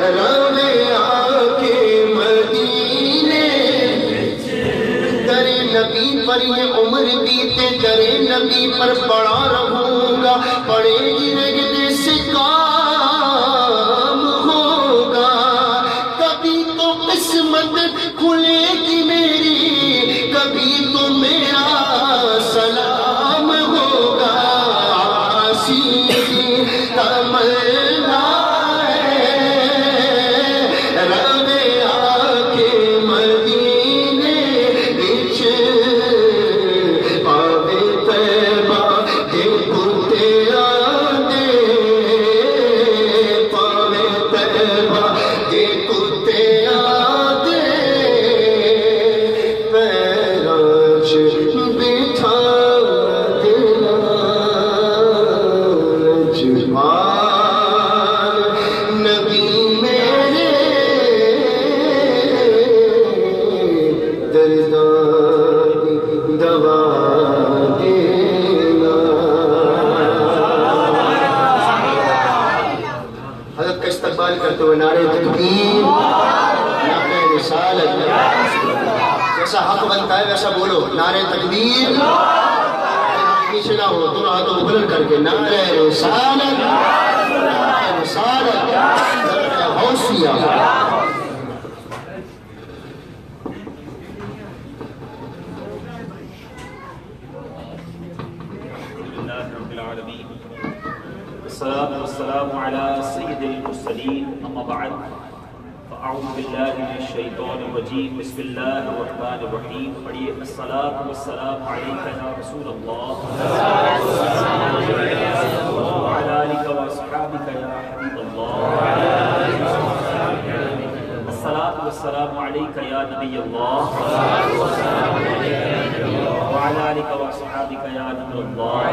روے آکے مدینے درے نبی پر یہ عمر بیتے درے نبی پر پڑا رہوں گا پڑے گی رگنے سے کام ہوگا کبھی تو قسمت کھلے گی میری کبھی تو میرا سلام ہوگا آسی تمنا روے آکے مدینے بچ پاوے طیبہ دے کتے آدے پاوے طیبہ دے کتے آدے پیراج بٹھا دینا جبال نبی میرے دردان دوا دینا حضرت کا استقبال کرتے ہوئے نعرہ تکبیر نعرہ رسالت جیسا حق بنتا ہے ویسا بولو نعرہ تکبیر پیچھے نہ ہو دونوں ہاتھوں کو بلند کر کے نعرہ رسالت نعرہ رسالت نعرہ غوثیہ لله رب العالمين والصلاة والسلام على سيد المرسلين أما بعد فأعوذ بالله من الشيطان الرجيم بسم الله الرحمن الرحيم پڑھیے الصلاة والسلام عليك يا رسول الله وعلى آلك وأصحابك يا حبيب الله الصلاة والسلام عليك يا نبي الله وعلى آلك وأصحابك يا نور الله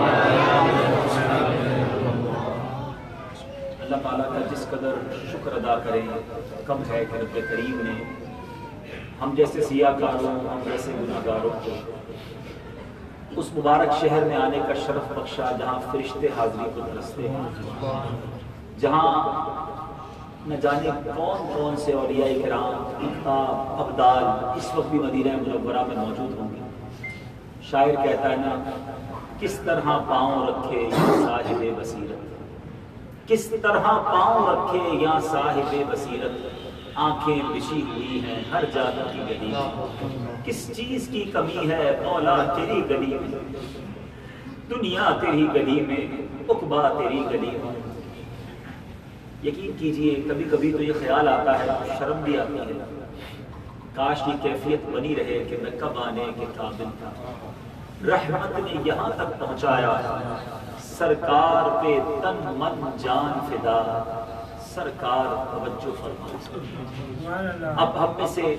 اللہ تعالیٰ کا جس قدر شکر ادا کریں کم ہے کہ رب کریم نے ہم جیسے سیاہ کاروں ہم جیسے گناہ گاروں کو اس مبارک شہر میں آنے کا شرف بخشا جہاں فرشتے حاضری کو ترستے ہیں جہاں نہ جانے کون کون سے اولیاء کرام اقطاب ابدال اس وقت بھی مدینہ منورہ میں موجود ہوں گے شاعر کہتا ہے نا کس طرح پاؤں رکھے یا صاحب بصیرت کس طرح پاؤں رکھے یا صاحب بصیرت آنکھیں بچھی ہوئی ہیں ہر جگہ کی گلی میں کس چیز کی کمی ہے مولا تیری گلی میں دنیا تیری گلی میں عقبہ تیری گلی میں یقین کیجئے کبھی کبھی تو یہ خیال آتا ہے شرم بھی آتی ہے کاش کی کیفیت بنی رہے کہ میں کب آنے کے قابل تھا رحمت نے یہاں تک پہنچایا سرکار پہ تن من جان فدا سرکار توجہ فرمائے اب ہم میں سے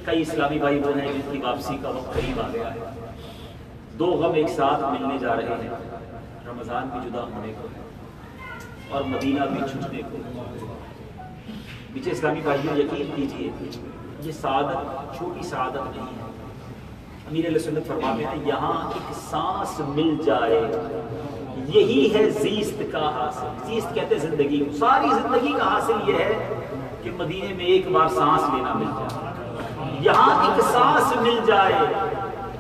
کئی اسلامی بھائی وہ ہیں جن کی واپسی کا وقت قریب آ گیا ہے دو غم ایک ساتھ ملنے جا رہے ہیں رمضان بھی جدا ہونے کو اور مدینہ بھی چھٹنے کو پیچھے اسلامی بھائیوں یقین کیجئے یہ سعادت چھوٹی سعادت نہیں ہے امیر علیہ سنت فرماتے ہیں یہاں ایک سانس مل جائے یہی ہے زیست کا حاصل زیست کہتے ہیں زندگی ساری زندگی کا حاصل یہ ہے کہ مدینے میں ایک بار سانس لینا مل جائے یہاں ایک سانس مل جائے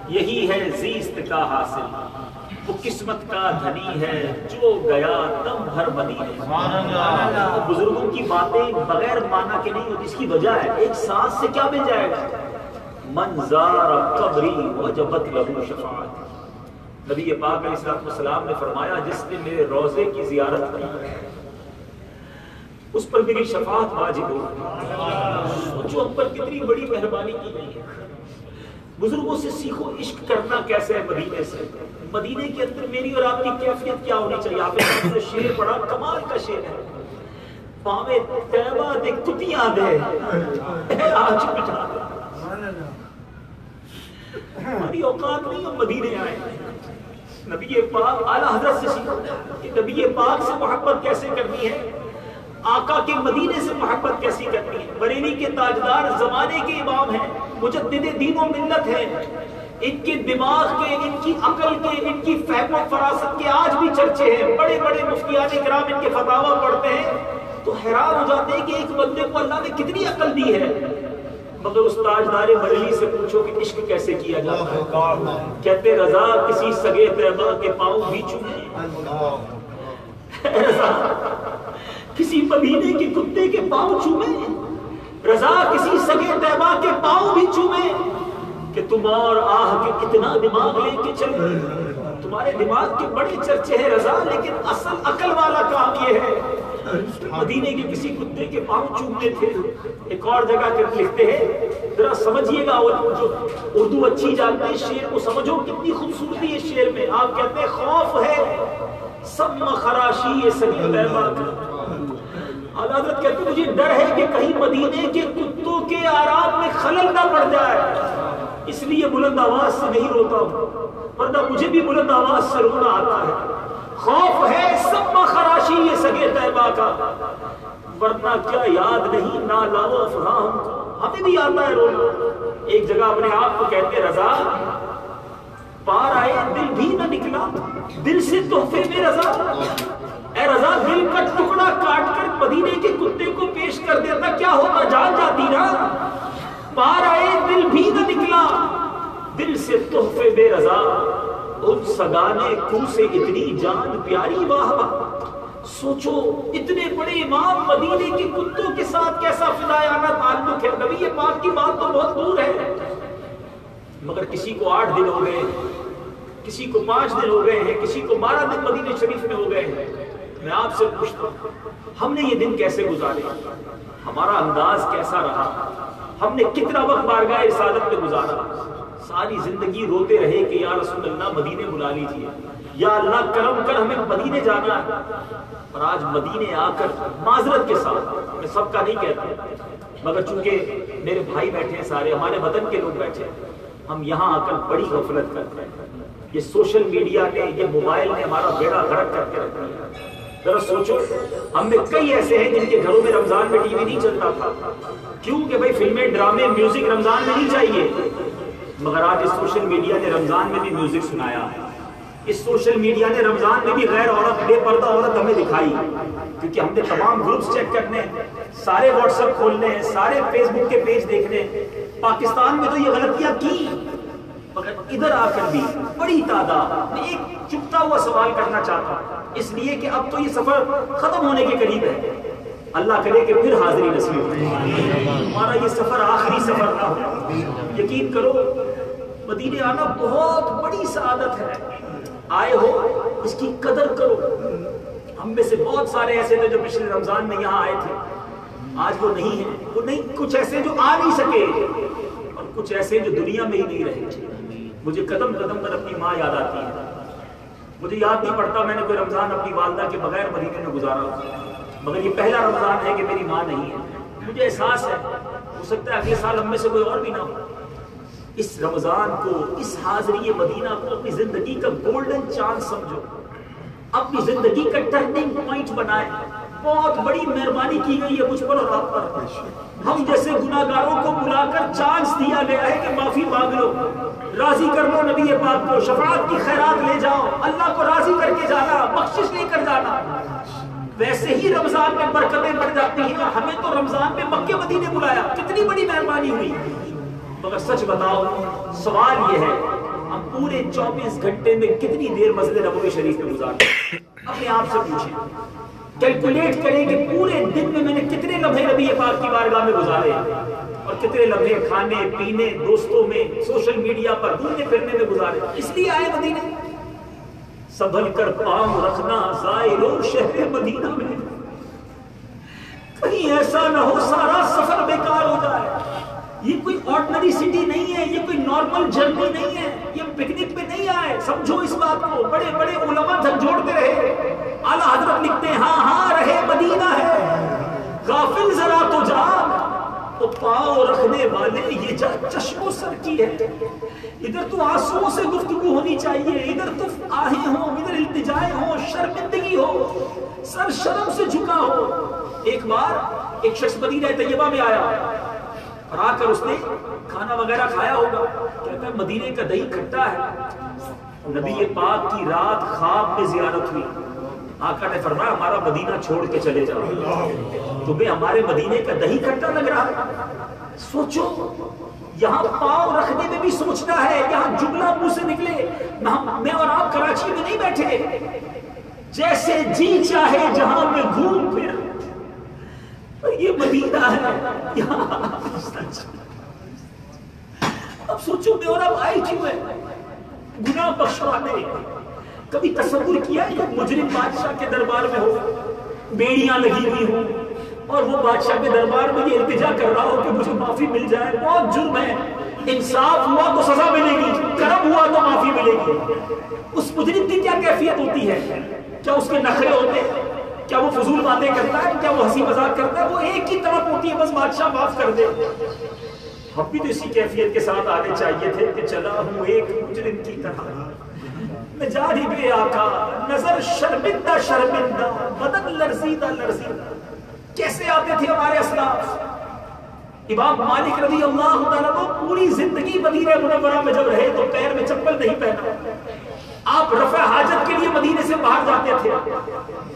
یہی ہے زیست کا حاصل وہ قسمت کا دھنی ہے جو گیا دم بھر مدینے بزرگوں کی باتیں بغیر مانا کے نہیں ہوتی اس کی وجہ ہے ایک سانس سے کیا مل جائے گا من زار قبری وجبت لہ شفاعت نبی پاک علیہ السلام نے فرمایا جس نے میرے روضے کی زیارت کی اس پر میری شفاعت واجب ہو جو ہم پر کتنی بڑی مہربانی کی گئی ہے بزرگوں سے سیکھو عشق کرنا کیسے ہے مدینے سے مدینے کے اندر میری اور آپ کی کیفیت کیا ہونی چاہیے آپ نے شعر پڑھا کمال کا شعر ہے پاوے طیبہ دے کتیاں دے آج بٹھا دے ہماری اوقات نہیں ہم مدینے آئے نبی پاک اعلیٰ حضرت سے سیکھو کہ نبی پاک سے محبت کیسے کرنی ہے آقا کے مدینے سے محبت کیسی کرنی ہے بریلی کے تاجدار زمانے کے امام ہیں مجدد دین و ملت ہیں ان کے دماغ کے ان کی عقل کے ان کی فہم و فراست کے آج بھی چرچے ہیں بڑے بڑے مفتیان کرام ان کے فتاوی پڑھتے ہیں تو حیران ہو جاتے ہیں کہ ایک بندے کو اللہ نے کتنی عقل دی ہے. مگر اس تاجدار بریلی سے پوچھو کہ عشق کیسے کیا جاتا ہے. کہتے رضا کسی سگے طیبہ کے پاؤں بھی چومے. رضا کسی مدینے کے کتے کے پاؤں چومے. رضا کسی سگے طیبہ کے پاؤں بھی چومے. کہ تم اور آہ کے کتنا دماغ لے کے چلے. تمہارے دماغ کے بڑے چرچے ہیں رضا، لیکن اصل عقل والا کام یہ ہے. مدینے کے کسی کتے کے پاؤں چومنے تھے. ایک اور جگہ کے لکھتے ہیں، ذرا سمجھیے گا، جو اردو اچھی جانتے ہیں شعر کو سمجھو کتنی خوبصورتی ہے شعر میں. آپ کہتے ہیں خوف ہے سب خراشی یہ سگے طیبہ کا. اعلیٰ حضرت کہتے ہیں مجھے ڈر ہے کہ کہیں مدینے کے کتوں کے آرام میں خلل نہ پڑ جائے، اس لیے بلند آواز سے نہیں روتا ہوں، ورنہ مجھے بھی بلند آواز سے رونا آتا ہے. خوف ہے سب خراشی یہ سگے طیبہ کا، ورنہ کیا یاد نہیں نہ لاؤ افراہم کو. ہمیں بھی آتا ہے رونا. ایک جگہ اپنے آپ کو کہتے رضا پار آئے دل بھی نہ نکلا دل سے تحفے میں رضا. اے رضا دل کا ٹکڑا کاٹ کر مدینے کے کتے کو پیش کر دیتا کیا ہوتا، جان جاتی نا. پار آئے دل بھی نہ نکلا دل سے تحفے بے رضا. ان سگانے کو سے اتنی جان پیاری واہ واہ. سوچو اتنے بڑے امام مدینے کے کتوں کے ساتھ کیسا فدایانہ تعلق ہے. نبی پاک کی بات تو بہت دور ہے، مگر کسی کو 8 دن ہو گئے، کسی کو 5 دن ہو گئے ہیں، کسی کو 12 دن مدینہ شریف میں ہو گئے ہیں. میں آپ سے پوچھتا ہوں ہم نے یہ دن کیسے گزارے، ہمارا انداز کیسا رہا، ہم نے کتنا وقت بارگاہ رسالت میں گزارا. ساری زندگی روتے رہے کہ یا رسول اللہ مدینے بلا لیجیے، یا اللہ کرم کر ہمیں مدینے جانا ہے. اور آج مدینے آ کر معذرت کے ساتھ، میں سب کا نہیں کہتا، مگر چونکہ میرے بھائی بیٹھے ہیں سارے، ہمارے وطن کے لوگ بیٹھے ہیں، ہم یہاں آ کر بڑی غفلت کرتے ہیں. یہ سوشل میڈیا نے، یہ موبائل نے ہمارا بیڑا غرق کر کے رکھ دیا. ذرا سوچو ہم میں کئی ایسے ہیں جن کے گھروں میں رمضان میں ٹی وی نہیں چلتا تھا. کیوں کہ بھائی فلمیں، ڈرامے، میوزک رمضان میں نہیں چاہیے. مگر آج اس سوشل میڈیا نے رمضان میں بھی میوزک سنایا. اس سوشل میڈیا نے رمضان میں بھی غیر عورت، بے پردہ عورت ہمیں دکھائی. کیونکہ ہم نے تمام گروپس چیک کرنے، سارے واٹس ایپ کھولنے، سارے فیس بک کے پیج دیکھنے. پاکستان میں تو یہ غلطیاں کی، مگر ادھر آ کر بھی بڑی تعداد. میں ایک چپتا ہوا سوال کرنا چاہتا ہوں، اس لیے کہ اب تو یہ سفر ختم ہونے کے قریب ہے. اللہ کرے کہ پھر حاضری نصیب ہو، ہمارا یہ سفر آخری سفر نہ ہو. یقین کرو مدینے آنا بہت بڑی سعادت ہے. آئے ہو اس کی قدر کرو. ہم میں سے بہت سارے ایسے تھے جو پچھلے رمضان میں یہاں آئے تھے، آج وہ نہیں ہیں. وہ نہیں، کچھ ایسے جو آ نہیں سکے اور کچھ ایسے جو دنیا میں ہی نہیں رہے. مجھے قدم قدم پر اپنی ماں یاد آتی ہے. مجھے یاد نہیں پڑتا میں نے کوئی رمضان اپنی والدہ کے بغیر مدینے میں گزارا ہو، مگر یہ پہلا رمضان ہے کہ میری ماں نہیں ہے. مجھے احساس ہے ہو سکتا ہے اگلے سال ہم میں سے کوئی اور بھی نہ ہو. اس رمضان کو، اس حاضری مدینہ کو اپنی زندگی کا گولڈن چانس سمجھو، اپنی زندگی کا ٹرننگ پوائنٹ بنائے. بہت بڑی مہربانی کی گئی ہے مجھ پر اور آپ پر. ہم جیسے گناہگاروں کو بلا کر چانس دیا گیا ہے کہ معافی مانگ لو، راضی کر لو نبی پاک کو، شفاعت کی خیرات لے جاؤ، اللہ کو راضی کر کے جانا، بخشش لے کر جانا. ویسے ہی رمضان میں برکتیں بڑھ جاتی ہیں. ہمیں تو رمضان میں مکے مدینے بلایا، کتنی بڑی مہربانی ہوئی. مگر سچ بتاؤ سوال یہ ہے ہم پورے 24 گھنٹے میں کتنی دیر مسجد نبوی شریف میں گزارتے ہیں؟ اپنے آپ سے پوچھیں، کیلکولیٹ کریں کہ پورے دن میں میں نے کتنے لمحے نبی پاک کی بارگاہ میں گزارے اور کتنے لمحے کھانے پینے، دوستوں میں، سوشل میڈیا پر گھومنے پھرنے میں گزارے. اس لیے آئے مدینے. سنبھل کر پاؤں رکھنا زائرو شہر مدینہ میں، کہیں ایسا نہ ہو سارا سفر بیکار ہو جائے. یہ کوئی آرڈنری سٹی نہیں ہے، یہ کوئی نارمل جرنی نہیں ہے، یہ پکنک پہ نہیں آئے. سمجھو اس بات کو. بڑے بڑے علماء جھنجھوڑتے رہے، اعلیٰ حضرت لکھتے ہیں ہاں ہاں رہے مدینہ ہے، غافل ذرا تو جاگ، تو پاؤں رکھنے والے یہ جا چشم و سر کی ہے. ادھر تو آنسوؤں سے گفتگو ہونی چاہیے، ادھر تو آہیں ہوں، ادھر التجائیں ہوں، شرمندگی ہو، سر شرم سے جھکا ہو. ایک بار ایک شخص مدینہ طیبہ میں آیا اور آ کر اس نے کھانا وغیرہ کھایا ہوگا. کہتا ہے مدینے کا دہی کھٹا ہے. نبی پاک کی رات خواب میں زیارت ہوئی. آقا نے فرمایا ہمارا مدینہ چھوڑ کے چلے جاؤ، تمہیں ہمارے مدینے کا دہی کھٹا لگ رہا ہے؟ سوچو، یہاں پاؤں رکھنے میں بھی سوچنا ہے، یہاں جملہ منہ سے نکلے، میں اور آپ کراچی میں نہیں بیٹھے، جیسے جی چاہے جہاں میں گھوم پھر، پر یہ مدینہ ہے یہاں۔ اب سوچو میں اور آپ آئے کیوں ہے؟ گناہ بخشوانے۔ کبھی تصور کیا ہے کہ مجرم بادشاہ کے دربار میں ہو، بیڑیاں لگی ہوئی ہوں، اور وہ بادشاہ کے دربار میں یہ التجا کر رہا ہو کہ مجھے معافی مل جائے؟ بہت جرم ہے، انصاف ہوا تو سزا ملے گی، کرم ہوا تو معافی ملے گی۔ اس مجرم کی کیا کیفیت ہوتی ہے؟ کیا اس کے نخرے ہوتے ہیں؟ کیا وہ فضول باتیں کرتا ہے؟ کیا وہ ہنسی مذاق کرتا ہے؟ وہ ایک ہی طرف ہوتی ہے، بس بادشاہ معاف کر دے۔ ہم بھی تو اسی کیفیت کے ساتھ آنے چاہیے تھے کہ چلا ہوں ایک مجرم کی طرح، میں جاری بے آقا، نظر شرمندہ شرمندہ، بدن لرزیدہ لرزیدہ۔ کیسے آتے تھے ہمارے اسلاف؟ امام مالک رضی اللہ تعالیٰ کو پوری زندگی مدینہ منورہ میں جب رہے تو پیر میں چپل نہیں پہنا، آپ رفع حاجت کے لیے مدینے سے باہر جاتے تھے،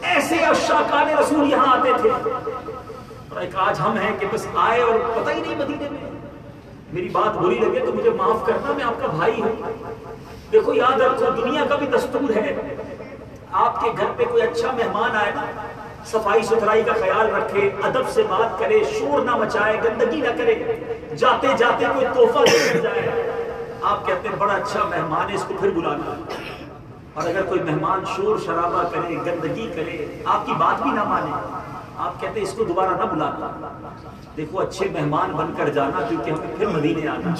ایسے عشاقان رسول یہاں آتے تھے۔ اور ایک آج ہم ہیں کہ بس آئے اور پتہ ہی نہیں مدینے میں۔ میری بات بری لگے تو مجھے معاف کرنا، میں آپ کا بھائی ہوں۔ دیکھو یاد رکھو، دنیا کا بھی دستور ہے، آپ کے گھر پہ کوئی اچھا مہمان آئے نا، صفائی ستھرائی کا خیال رکھے، ادب سے بات کرے، شور نہ مچائے، گندگی نہ کرے، جاتے جاتے کوئی تحفہ دے کر جائے۔ آپ کہتے ہیں بڑا اچھا مہمان ہے، اس کو پھر بلانا۔ اور اگر کوئی مہمان شور شرابہ کرے، گندگی کرے، آپ کی بات بھی نہ مانے، آپ کہتے ہیں اس کو دوبارہ نہ بلانا۔ دیکھو اچھے مہمان بن کر جانا، کیونکہ ہمیں پھر مدینے آنا،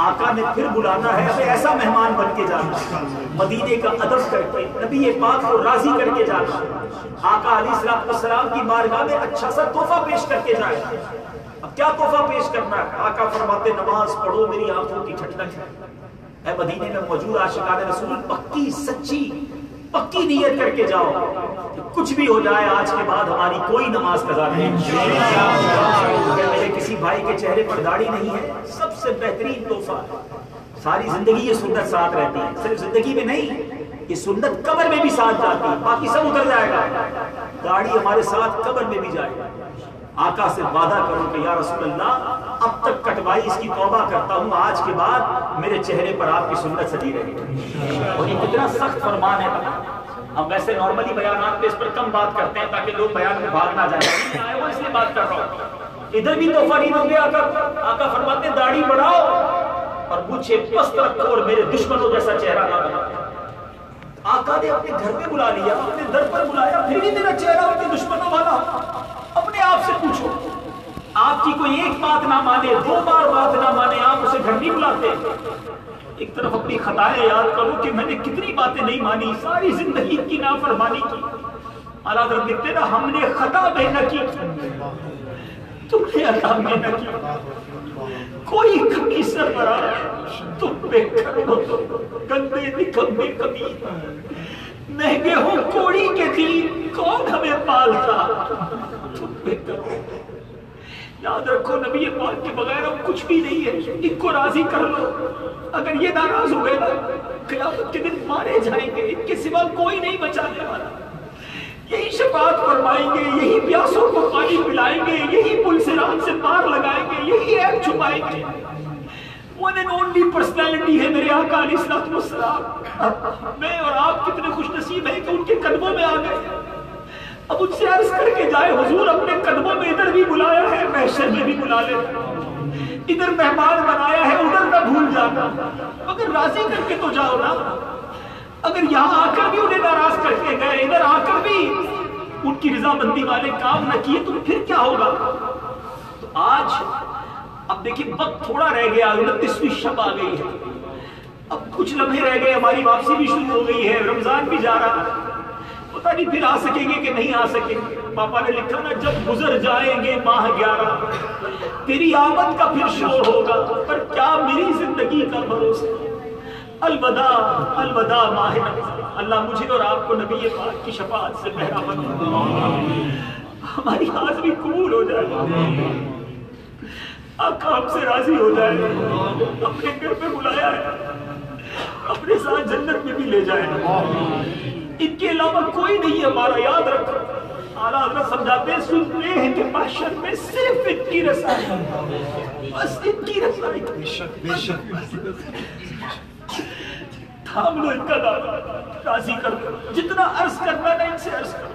آقا نے پھر بلانا ہے، ہمیں ایسا مہمان بن کے جانا، مدینے کا ادب کر کے، نبی پاک کو راضی کر کے جانا، آقا علیہ السلام کی بارگاہ میں اچھا سا تحفہ پیش کر کے جائے۔ اب کیا تحفہ پیش کرنا ہے؟ آقا فرماتے نماز پڑھو میری آنکھوں کی ٹھنڈک ہے۔ اے مدینے میں موجود عاشقان رسول، پکی سچی پکی نیت کر کے جاؤ کہ کچھ بھی ہو جائے آج کے بعد ہماری کوئی نماز قضا نہیں۔ اگر میرے کسی بھائی کے چہرے پر داڑھی نہیں ہے، سب سے بہترین تحفہ، ساری زندگی یہ سنت ساتھ رہتی ہے، صرف زندگی میں نہیں، یہ سنت قبر میں بھی ساتھ جاتی ہے، باقی سب اتر جائے گا، داڑھی ہمارے ساتھ قبر میں بھی جائے گا۔ آقا سے وعدہ کرو کہ یا رسول اللہ اب تک کٹوائی اس کی توبہ کرتا ہوں، آج کے بعد میرے چہرے پر آپ کی سنت سجی رہے۔ اور یہ کتنا سخت فرمان ہے۔ ہم ویسے نارملی بیانات پہ اس پر کم بات کرتے ہیں تاکہ لوگ بیان میں بھاگ نہ جائیں، وہ اس لیے بات کر رہا ہوں۔ ادھر بھی تحفہ نہیں دو گے آقا فرماتے داڑھی بڑھاؤ اور مجھے پست رکھو اور میرے دشمنوں جیسا چہرہ نہ بناؤ۔ آقا نے اپنے گھر پہ بلا لیا، اپنے در پر بلایا، پھر بھی میرا چہرہ اپنے دشمنوں والا۔ اپنے آپ سے پوچھو، آپ کی کوئی ایک بات نہ مانے، 2 بار بات نہ مانے، آپ اسے گھر نہیں بلاتے؟ ایک طرف اپنی خطائیں یاد کرو کہ میں نے کتنی باتیں نہیں مانی، ساری زندگی کی نافرمانی کی۔ اعلیٰ حضرت لکھتے نا، ہم نے خطا بے نہ کی، تم نے عطا میں نہ کی، کوئی کمی سربراہ تم پہ کرو تو گندے نکمے کبھی، مہنگے ہو کوڑی کے دین کون ہمیں پالتا، تم پہ کرو۔ یاد رکھو نبی پاک کے بغیر اب کچھ بھی نہیں ہے، ان کو راضی کر لو۔ اگر یہ ناراض ہوئے نا، قیامت کے دن مارے جائیں گے، ان کے سوا کوئی نہیں بچانے والا۔ یہی شفاعت فرمائیں گے، یہی پیاسوں کو پانی پلائیں گے، یہی پل صراط سے پار لگائیں گے، یہی عیب چھپائیں گے۔ ون اینڈ اونلی پرسنالٹی ہے میرے آقا علیہ الصلوۃ والسلام۔ میں اور آپ کتنے خوش نصیب ہیں کہ ان کے قدموں میں آ گئے۔ اب ان سے عرض کر کے جائے حضور اپنے قدموں میں ادھر بھی بلایا ہے، محشر میں بھی بلا لے، ادھر مہمان بنایا ہے، ادھر نہ بھول جانا، مگر راضی کر کے تو جاؤ نا۔ اگر یہاں آ کر بھی انہیں ناراض کر کے گئے، ادھر آ کر بھی ان کی رضامندی والے کام نہ کیے تو پھر کیا ہوگا؟ تو آج اب دیکھیں وقت تھوڑا رہ گیا، 29ویں شب آ گئی ہے، اب کچھ لمحے رہ گئے، ہماری واپسی بھی شروع ہو گئی ہے، رمضان بھی جا رہا ہے، پتہ نہیں پھر آ سکیں گے کہ نہیں آ سکیں گے۔ پاپا نے لکھا نا، جب گزر جائیں گے ماہ 11 تیری آمد کا پھر شور ہوگا، پر کیا میری زندگی کا بھروسہ۔ الوداع الوداع ماہ رمضان۔ اللہ مجھے اور آپ کو نبی پاک کی شفاعت سے بہرامند ہماری حاضری قبول ہو جائے، آقا ہم سے راضی ہو جائے، اپنے گھر پہ بلایا ہے، اپنے ساتھ جنت میں بھی لے جائے۔ ان کے علاوہ کوئی نہیں ہے ہمارا، یاد رکھو۔ اعلیٰ حضرت سمجھاتے ہیں سن رہے ہیں کہ محشر میں صرف ان کی رسائی، بس ان کی رسائی۔ تھام لو ان کا دعویٰ، راضی کر دو، جتنا عرض کرنا ہے ان سے عرض کرو،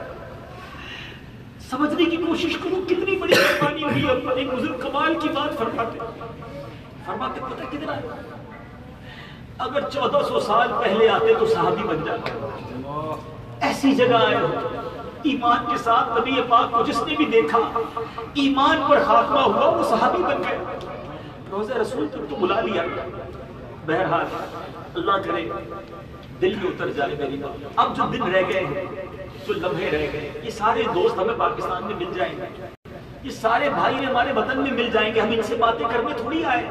سمجھنے کی کوشش کرو کتنی بڑی قربانی ہوئی ہے۔ ایک بزرگ کمال کی بات فرماتے پتہ کتنا ہے؟ اگر 1400 سال پہلے آتے تو صحابی بن جاتے، ایسی جگہ آئے ایمان کے ساتھ نبی پاک کو جس نے بھی دیکھا ایمان پر خاتمہ ہوا وہ صحابی بن گئے۔ روزہ رسول تک تو بلا لیا، بہرحال اللہ کرے دل میں اتر جائے میری بات۔ اب جو دن رہ گئے ہیں، جو لمحے رہ گئے، یہ سارے دوست ہمیں پاکستان میں مل جائیں گے، یہ سارے بھائی ہمارے وطن میں مل جائیں گے، ہم ان سے باتیں کرنے تھوڑی آئے،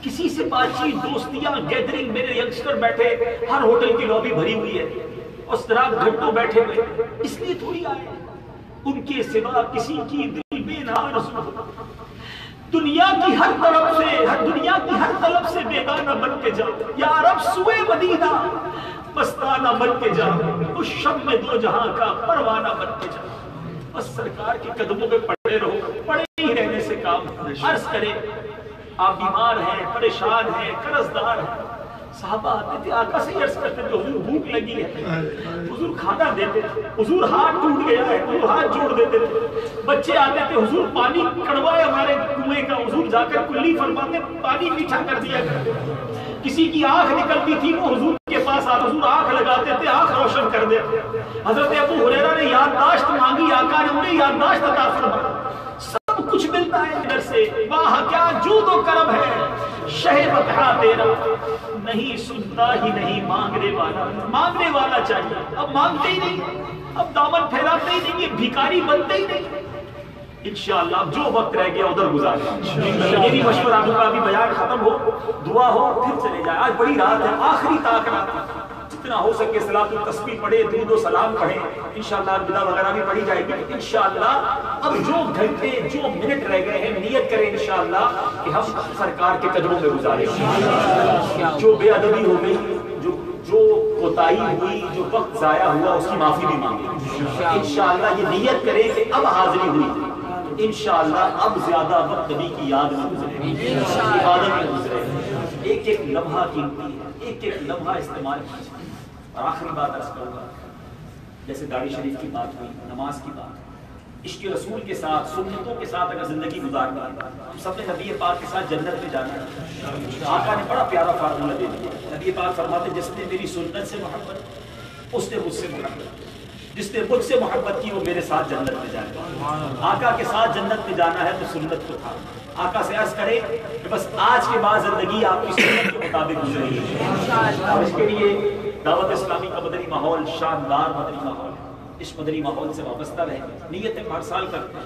کسی سے بات چیت، دوستیاں، گیدرنگ، میرے ینگسٹر بیٹھے، ہر ہوٹل کی لابی بھری ہوئی ہے اور سراب گھنٹوں بیٹھے ہوئے، اس لیے تھوڑی آئے، ان کے سوا کسی کی دل میں نہ رسول، دنیا کی ہر طرف سے، دنیا کی ہر طلب سے بیگانہ بن کے جاؤ، یا رب سوئے مدینہ مستانہ بن کے جاؤ، اس شب میں دو جہاں کا پروانہ بن کے جاؤ، بس سرکار کے قدموں میں پڑے رہو، پڑے ہی رہنے سے کام۔ عرض کرے آپ بیمار ہیں، پریشان ہیں، قرضدار ہیں، صحابہ آتے تھے آقا سے عرض کرتے تھے حضور بھوک لگی ہے، حضور کھانا دیتے تھے، حضور ہاتھ ٹوٹ گیا ہے، حضور ہاتھ جوڑ دیتے تھے، بچے آتے تھے حضور پانی کڑوا ہے ہمارے کنویں کا، حضور جا کر کلی فرماتے پانی میٹھا کر دیا کرتے، کسی کی آنکھ نکلتی تھی وہ حضور کے پاس آتے، حضور آنکھ لگاتے تھے، آنکھ روشن کر دیتے۔ حضرت ابو ہریرہ نے یادداشت مانگی، آقا نے انہیں یادداشت عطا فرمائی، سب کچھ ملتا ہے ادھر سے، واہ کیا جود و کرم ہے شہ بطحا تیرا، نہیں سنتا ہی نہیں مانگنے والا چاہیے، اب مانگتے ہی نہیں، اب دامن پھیلاتے ہی نہیں، یہ بھیکاری بنتے ہی نہیں۔ انشاءاللہ اب جو وقت رہ گیا ادھر گزارے، یہ بھی مشورہ دوں گا، ابھی بیان ختم ہو، دعا ہو، پھر چلے جائے۔ آج بڑی رات ہے، آخری طاق رات ہے، جتنا ہو سکے صلاۃ التسبیح پڑھے، درود و سلام پڑھیں، انشاءاللہ الوداع وغیرہ بھی پڑھی جائے گی۔ انشاءاللہ اب جو گھنٹے جو منٹ رہ گئے ہیں نیت کریں انشاءاللہ کہ ہم سرکار کے قدموں میں گزاریں، جو بے ادبی ہو گئی، جو کوتاہی ہوئی، جو وقت ضائع ہوا اس کی معافی بھی مانگیں انشاءاللہ۔ یہ نیت کریں کہ اب حاضری ہوئی، انشاءاللہ اب زیادہ وقت نبی کی یاد میں گزرے، عبادت میں گزرے، ایک ایک لمحہ قیمتی ہے، ایک ایک لمحہ استعمال کیجیے۔ اور آخری بات عرض کروں گا، جیسے داڑھی شریف کی بات ہوئی، نماز کی بات، عشق رسول کے ساتھ، سنتوں کے ساتھ اگر زندگی گزارنا ہے، ہم سب نے نبی پاک کے ساتھ جنت میں جانا ہے۔ آقا نے بڑا پیارا فارمولہ دے دیا، نبی پاک فرماتے جس نے میری سنت سے محبت، اس نے مجھ سے محبت، جس نے مجھ سے محبت کی وہ میرے ساتھ جنت میں جائے گا۔ آقا کے ساتھ جنت میں جانا ہے تو سنت کو تھا، آقا سے عرض کرے کہ بس آج کے بعد زندگی آپ کی سنت کے مطابق گزرے گی، اور اس کے لیے دعوت اسلامی کا مدنی ماحول شاندار مدنی ماحول، اس مدنی ماحول سے وابستہ رہے، نیتیں ہر سال کرتے ہیں،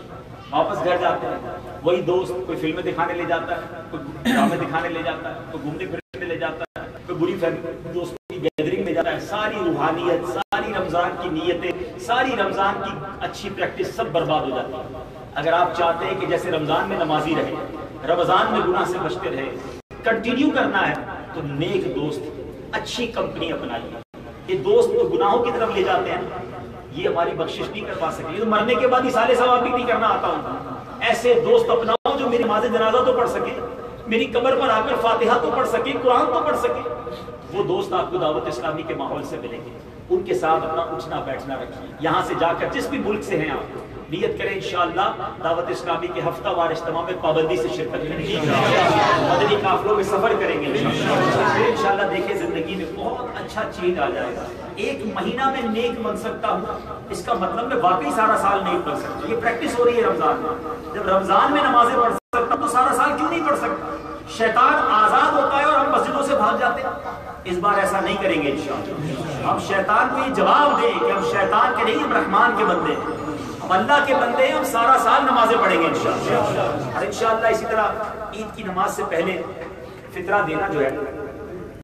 واپس گھر جاتے ہیں، وہی دوست کوئی فلمیں دکھانے لے جاتا ہے، کوئی ڈرامے دکھانے لے جاتا ہے، کوئی گھومنے پھرنے لے جاتا ہے، کوئی بری دوستوں کی گیدرنگ میں جاتا ہے، ساری روحانیت، ساری رمضان کی نیتیں، ساری رمضان کی اچھی پریکٹس سب برباد ہو جاتی ہے۔ اگر آپ چاہتے ہیں کہ جیسے رمضان میں نمازی رہے، رمضان میں گناہ سے بچتے رہے، کنٹینیو کرنا ہے تو نیک دوست، اچھی کمپنی اپنائیے۔ یہ دوست جو گناہوں کی طرف لے جاتے ہیں یہ ہماری بخشش نہیں کر پا سکے، تو مرنے کے بعد اصالہ ثواب بھی نہیں کرنا آتا ہوں۔ ایسے دوست اپناؤ جو میری نماز جنازہ تو پڑھ سکے، میری قبر پر آ کر فاتحہ تو پڑھ سکے، قرآن تو پڑھ سکے۔ وہ دوست آپ کو دعوت اسلامی کے ماحول سے ملیں گے، ان کے ساتھ اپنا اٹھنا بیٹھنا رکھیے۔ یہاں سے جا کر جس بھی ملک سے ہیں آپ نیت کریں انشاءاللہ دعوت اسلامی کے ہفتہ وار اجتماع میں پابندی سے شرکت کریں گے، مدنی قافلوں میں سفر کریں گے پھر انشاءاللہ دیکھیں زندگی میں بہت اچھا چینج آ جائے گا۔ ایک مہینہ میں نیک بن سکتا ہوں اس کا مطلب میں واقعی سارا سال نیک بن سکتا ہوں۔ یہ پریکٹس ہو رہی ہے رمضان میں، جب رمضان میں نمازیں پڑھ سکتا ہوں تو سارا سال کیوں نہیں پڑھ سکتا؟ شیطان آزاد ہوتا ہے اور ہم مسجدوں سے بھاگ جاتے ہیں۔ اس بار ایسا نہیں کریں گے انشاءاللہ۔ ہم شیطان کو یہ جواب دیں کہ ہم شیطان کے نہیں، ہم رحمان کے بندے ہیں، ہم اللہ کے بندے ہیں، ہم سارا سال نمازیں پڑھیں گے انشاءاللہ۔ اور انشاءاللہ اسی طرح عید کی نماز سے پہلے فطرہ دینا جو ہے